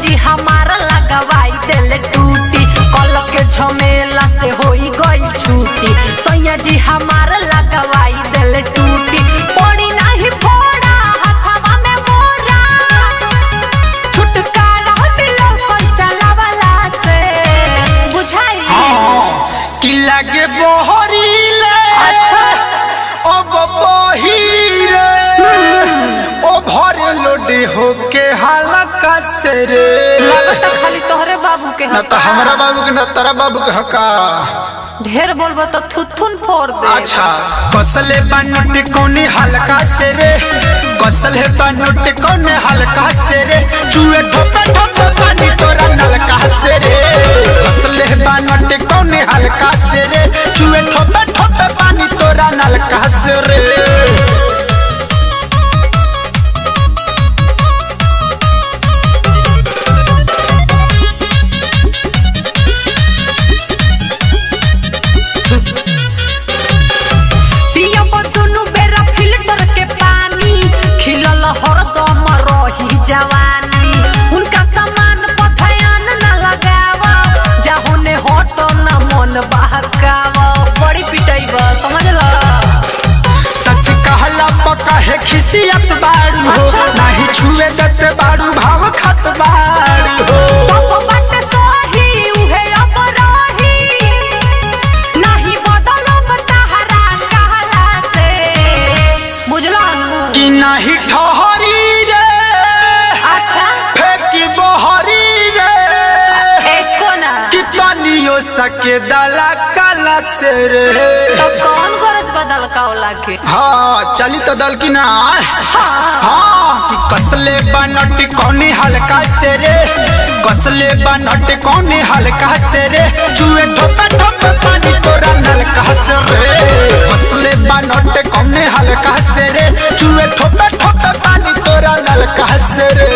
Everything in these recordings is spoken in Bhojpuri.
जी हमारा लगवाई दिल टूटी कल के झमेला से होई गई छूटी सैया जी हमारा लगवाई दिल टूटी पड़ी नहीं फोड़ा हथवा में मोरा छुटकारा मिलो कल चलावला से बुझाई कि लागे बहरीले अच्छा अब बहिरे ओ भरे लोडे होके हलका से रे लगता खाली तोहरे बाबू के न तो हमारा बाबू के न तारा बाबू के हका ढेर बोलबो तो थुथुन फोड़ दे। अच्छा कसले बनोट कोने हल्का से रे कसले बनोट कोने हल्का से रे चूहे ठोपे ठोपे पानी तोरा नलका से रे कसले बनोट कोने हल्का से रे चूहे ठोपे ठोपे पानी तोरा नलका से रे हरदम रही जवानी उनका सामान पथयान न लगावा जाहुने हटो न मन बहकावा बड़ी पिटाई बा समझ ला सच कहला पका है खिसियत बाड़ू हो नहीं छुए देते बाड़ू भाव खत बाड़ू हो सब बात सही उहे अब रही नहीं बदलब तहरा कहला से बुझला कि नहीं ठहरी रे अच्छा फेंकी बहरी रे एको ना कितनियो सके दला कला से रे तो कौन गरज बदल कावला के हाँ चली तो दल की ना हाँ कि कसले बनट कौने हल्का से रे कसले बनट कौने हल्का से रे चूहे ठोपे ठोपे पानी तोरा नलका से रे कसले बनट कौने हल्का से रे चूहे ठोपे ठोपे पानी तोरा नलका से रे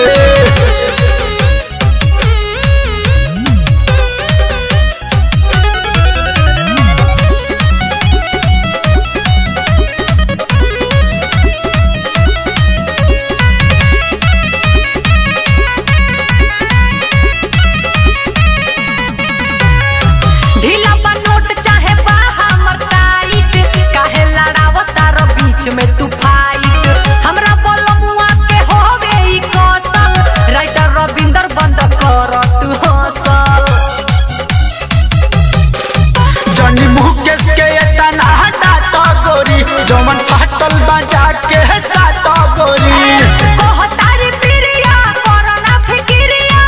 में तू फाइट हमरा बोलमुआ के होवे ई कौशल राइटर रविंदर बंद कर तू हौसल जनी मुकेश के तना डाटा गोरी जमन फाटल बजा के साटा गोरी कहतारी प्रिया कोरोना फिकिरिया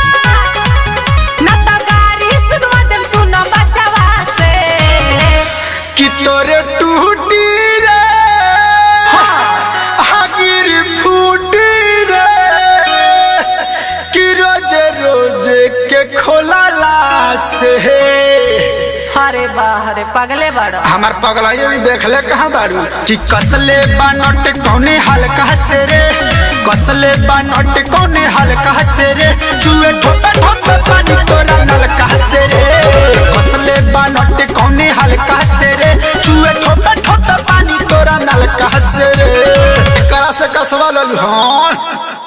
न त गारी सुनवा दे सुन बचवा से कि तोरे टूटी रे के खोला से अरे बाहरे पगले बाड़ो हमार पगला ये भी देख ले कहाँ बाड़ू कि कसले बनट कौने हल्का से रे कसले बनट कौने हल्का से रे चूहे ठोपे ठोपे पानी तोरा नलका से रे कसले बनट कौने हल्का से रे चूहे ठोपे ठोपे पानी तोरा नलका से रे करा से कसवा ललू हाँ